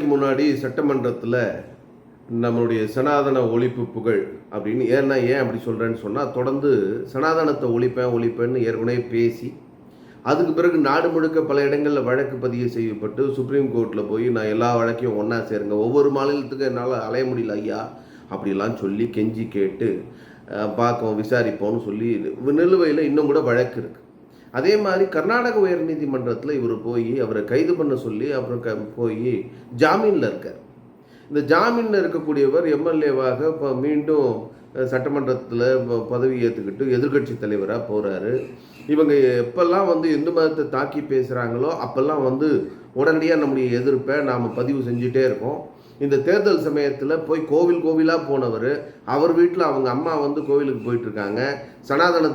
நாளைக்கு முன்னாடி சட்டமன்றத்தில் நம்மளுடைய சனாதன ஒழிப்பு புகழ் அப்படின்னு ஏன் அப்படி சொல்கிறேன்னு சொன்னால், தொடர்ந்து சனாதனத்தை ஒழிப்பேன்னு ஏற்கனவே பேசி அதுக்கு பிறகு நாடு முழுக்க பல இடங்களில் வழக்கு பதிவு செய்யப்பட்டு சுப்ரீம் கோர்ட்டில் போய் நான் எல்லா வழக்கையும் ஒன்றா சேருங்க, ஒவ்வொரு மாநிலத்துக்கும் என்னால் அலைய முடியல ஐயா அப்படிலாம் சொல்லி கெஞ்சி கேட்டு பார்ப்போம் விசாரிப்போம்னு சொல்லி நிலுவையில் இன்னும் கூட வழக்கு இருக்குது. அதே மாதிரி கர்நாடக உயர்நீதிமன்றத்தில் இவர் போய் அவரை கைது பண்ண சொல்லி அப்புறம் போய் ஜாமீனில் இருக்கார். இந்த ஜாமீனில் இருக்கக்கூடியவர் எம்எல்ஏவாக இப்போ மீண்டும் சட்டமன்றத்தில் பதவி ஏற்றுக்கிட்டு எதிர்கட்சி தலைவராக போகிறாரு. இவங்க எப்பெல்லாம் இந்து மதத்தை தாக்கி பேசுகிறாங்களோ அப்போல்லாம் உடனடியாக நம்முடைய எதிர்ப்பை நாம் பதிவு செஞ்சுட்டே இருக்கோம். இந்த தேர்தல் சமயத்தில் போய் கோவிலாக போனவர், அவர் வீட்டில் அவங்க அம்மா கோவிலுக்கு போயிட்டுருக்காங்க. சனாதன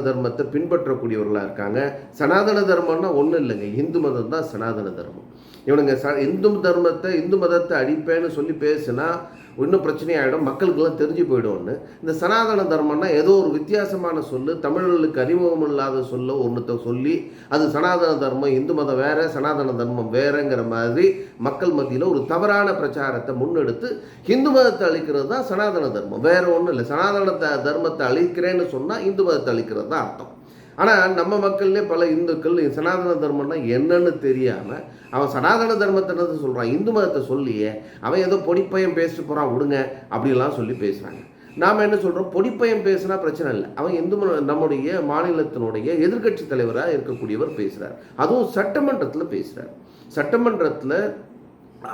தர்மத்தை பின்பற்றக்கூடியவர்களாக இருக்காங்க. சனாதன தர்மம்னா ஒன்றும் இல்லைங்க, இந்து மதம் தான் சனாதன தர்மம். இவனுங்க இந்து மதத்தை அடிப்பேன்னு சொல்லி பேசுனா இன்னும் பிரச்சனையாகிடும், மக்களுக்கெல்லாம் தெரிஞ்சு போயிடும்னு. இந்த சனாதன தர்மம்னா ஏதோ ஒரு வித்தியாசமான சொல்லு, தமிழர்களுக்கு அறிமுகம் இல்லாத சொல்ல ஒன்றுத்த சொல்லி அது சனாதன தர்மம், இந்து மதம் வேற சனாதன தர்மம் வேறங்கிற மாதிரி மக்கள் மத்தியில் ஒரு தவறான பிரச்சாரத்தை முன்னெடுத்து இந்து மதத்தை அழிக்கிறது தான் சனாதன தர்மம், வேற ஒன்றும் இல்லை. சனாதன தர்மத்தை அழிக்கிறேன்னு சொன்னால் இந்து மதத்தை அழிக்கிறது தான் அர்த்தம். ஆனால் நம்ம மக்கள்லேயே பல இந்துக்கள் சனாதன தர்மம்னா என்னன்னு தெரியாமல் அவன் சனாதன தர்மத்தை சொல்கிறான், இந்து மதத்தை சொல்லியே அவன் ஏதோ பொடிப்பையன் பேசிட்டு போகிறான் விடுங்க அப்படிலாம் சொல்லி பேசுகிறாங்க. நாம் என்ன சொல்கிறோம், பொடிப்பையன் பேசுனா பிரச்சனை இல்லை, அவன் நம்முடைய மாநிலத்தினுடைய எதிர்கட்சி தலைவராக இருக்கக்கூடியவர் பேசுகிறார், அதுவும் சட்டமன்றத்தில் பேசுகிறார். சட்டமன்றத்தில்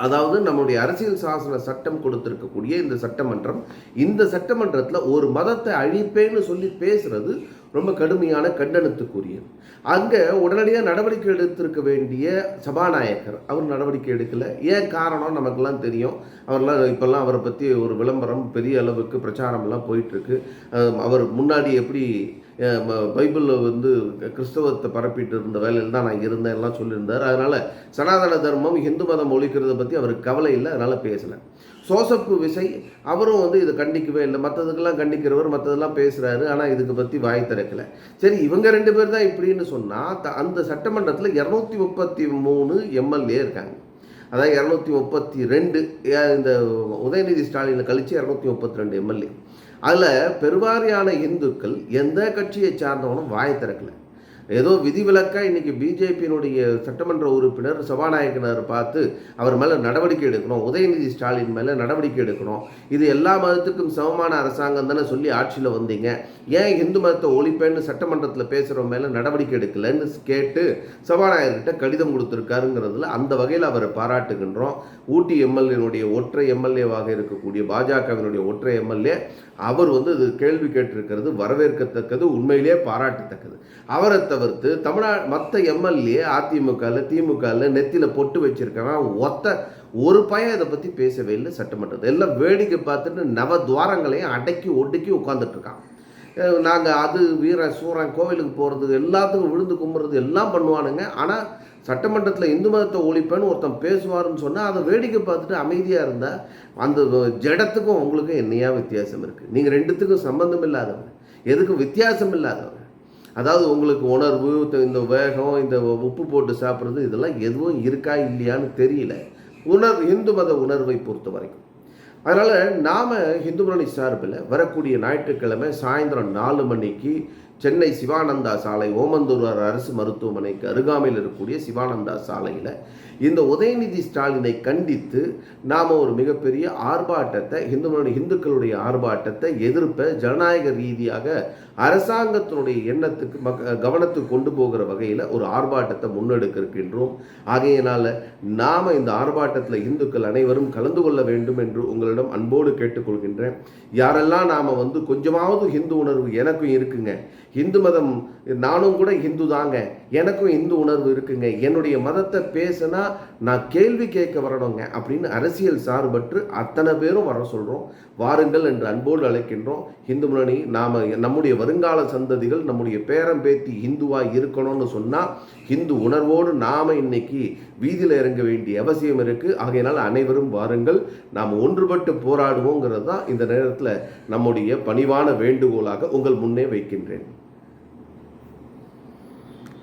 அதாவது நம்முடைய அரசியல் சாசன சட்டம் கொடுத்திருக்கக்கூடிய இந்த சட்டமன்றத்தில் ஒரு மதத்தை அழிப்பேன்னு சொல்லி பேசுறது ரொம்ப கடுமையான கண்டனத்துக்குரியது. அங்கே உடனடியாக நடவடிக்கை எடுத்திருக்க வேண்டிய சபாநாயகர் அவர் நடவடிக்கை எடுக்கலை. ஏன் காரணம் நமக்கெல்லாம் தெரியும். இப்போல்லாம் அவரை பற்றி ஒரு விளம்பரம் பெரிய அளவுக்கு பிரச்சாரம்லாம் போயிட்டுருக்கு. அவர் முன்னாடி எப்படி பைபிளில் கிறிஸ்தவத்தை பரப்பிட்டு இருந்த வேலையில் தான் நான் இருந்தேன் எல்லாம் சொல்லியிருந்தார். அதனால் சனாதன தர்மம் இந்து மதம் ஒழிக்கிறத பற்றி அவருக்கு கவலை இல்லை, அதனால் பேசலை. சோசப்பு விசை அவரும் இதை கண்டிக்கவே இல்லை, மற்றதுக்கெல்லாம் கண்டிக்கிறவர் மற்றதெல்லாம் பேசுகிறாரு, ஆனால் இதுக்கு பற்றி வாய் திறக்கலை. சரி, இவங்க 2 பேர் தான் இப்படின்னு சொன்னால் அந்த சட்டமன்றத்தில் 233 எம்எல்ஏ இருக்காங்க. அதாவது 232 இந்த உதயநிதி ஸ்டாலினை கழித்து 232 எம்எல்ஏ. அதில் பெருவாரியான இந்துக்கள் எந்த கட்சியை சார்ந்தவனும் வாய் திறக்கலை. ஏதோ விதிவிலக்காக இன்றைக்கி பிஜேபியினுடைய சட்டமன்ற உறுப்பினர் சபாநாயகனர் பார்த்து அவர் மேலே நடவடிக்கை எடுக்கணும், உதயநிதி ஸ்டாலின் மேலே நடவடிக்கை எடுக்கணும், இது எல்லா மதத்துக்கும் சமமான அரசாங்கம் தானே சொல்லி ஆட்சியில் வந்தீங்க, ஏன் இந்து மதத்தை ஒழிப்பேன்னு சட்டமன்றத்தில் பேசுகிறவங்க மேலே நடவடிக்கை எடுக்கலைன்னு கேட்டு சபாநாயகர்கிட்ட கடிதம் கொடுத்துருக்காருங்கிறதுல அந்த வகையில் அவரை பாராட்டுகின்றோம். ஊட்டி எம்எல்ஏனுடைய ஒற்றை எம்எல்ஏவாக இருக்கக்கூடிய பாஜகவினுடைய ஒற்றை எம்எல்ஏ அவர் இது கேள்வி கேட்டிருக்கிறது வரவேற்கத்தக்கது, உண்மையிலேயே பாராட்டத்தக்கது. அவரை தவிர்த்து மற்ற எம்எல்ஏ அதிமுகவில் திமுகவில் நெத்தியில் பொட்டு வச்சிருக்கவன் ஒரு பையன் இதை பற்றி பேசவே இல்லை. சட்டமன்றத்தை எல்லாம் வேடிக்கை பார்த்துட்டு நவத்வாரங்களையும் அடக்கி ஒடுக்கி உட்காந்துட்டு இருக்கான். நாங்கள் அது வீர சூரன் கோவிலுக்கு போகிறது எல்லாத்துக்கும் விழுந்து கும்புறது எல்லாம் பண்ணுவானுங்க. ஆனால் சட்டமன்றத்தில் இந்து மதத்தை ஒழிப்பேன்னு ஒருத்தன் பேசுவார்னு சொன்னால் அதை வேடிக்கை பார்த்துட்டு அமைதியாக இருந்தால் அந்த ஜடத்துக்கும் உங்களுக்கும் என்னையா வித்தியாசம் இருக்குது? நீங்கள் 2த்துக்கும் சம்பந்தம் இல்லாதவங்க, எதுக்கும் வித்தியாசம் இல்லாதவங்க. அதாவது உங்களுக்கு உணர்வு, இந்த வேகம், இந்த உப்பு போட்டு சாப்பிட்றது இதெல்லாம் எதுவும் இருக்கா இல்லையான்னு தெரியல இந்து மத உணர்வை பொறுத்த வரைக்கும். அதனால் நாம் இந்து முன்னணி சார்பில் வரக்கூடிய ஞாயிற்றுக்கிழமை சாயந்தரம் 4 மணிக்கு சென்னை சிவானந்தா சாலை ஓமந்தூர் அரசு மருத்துவமனைக்கு அருகாமையில் இருக்கக்கூடிய சிவானந்தா சாலையில் இந்த உதயநிதி ஸ்டாலினை கண்டித்து நாம் ஒரு மிகப்பெரிய ஆர்ப்பாட்டத்தை இந்துக்களுடைய ஆர்ப்பாட்டத்தை எதிர்ப்ப ஜனநாயக ரீதியாக அரசாங்கத்தினுடைய எண்ணத்துக்கு கவனத்துக்கு கொண்டு போகிற வகையில் ஒரு ஆர்ப்பாட்டத்தை முன்னெடுக்க இருக்கின்றோம். ஆகையினால் நாம் இந்த ஆர்ப்பாட்டத்தில் இந்துக்கள் அனைவரும் கலந்து கொள்ள வேண்டும் என்று உங்களிடம் அன்போடு கேட்டுக்கொள்கின்றேன். யாரெல்லாம் நாம் கொஞ்சமாவது இந்து உணர்வு எனக்கும் இருக்குங்க, இந்து மதம் நானும் கூட இந்து தாங்க, எனக்கும் இந்து உணர்வு இருக்குங்க, என்னுடைய மதத்தை பேசினா நான் கேள்வி கேட்க வரணுங்க அப்படின்னு அரசியல் சார்பற்று அத்தனை பேரும் வர சொல்கிறோம். வாருங்கள் என்று அன்போடு அழைக்கின்றோம். இந்து முன்னணி நாம் நம்முடைய வருங்கால சந்ததிகள் நம்முடைய பேரம் பேத்தி இந்துவாக இருக்கணும்னு சொன்னால் இந்து உணர்வோடு நாம் இன்னைக்கு வீதியில் இறங்க வேண்டிய அவசியம் இருக்குது. ஆகையினால் அனைவரும் வாருங்கள், நாம் ஒன்றுபட்டு போராடுவோங்கிறது தான் இந்த நேரத்தில் நம்முடைய பணிவான வேண்டுகோளாக உங்கள் முன்னே வைக்கின்றேன்.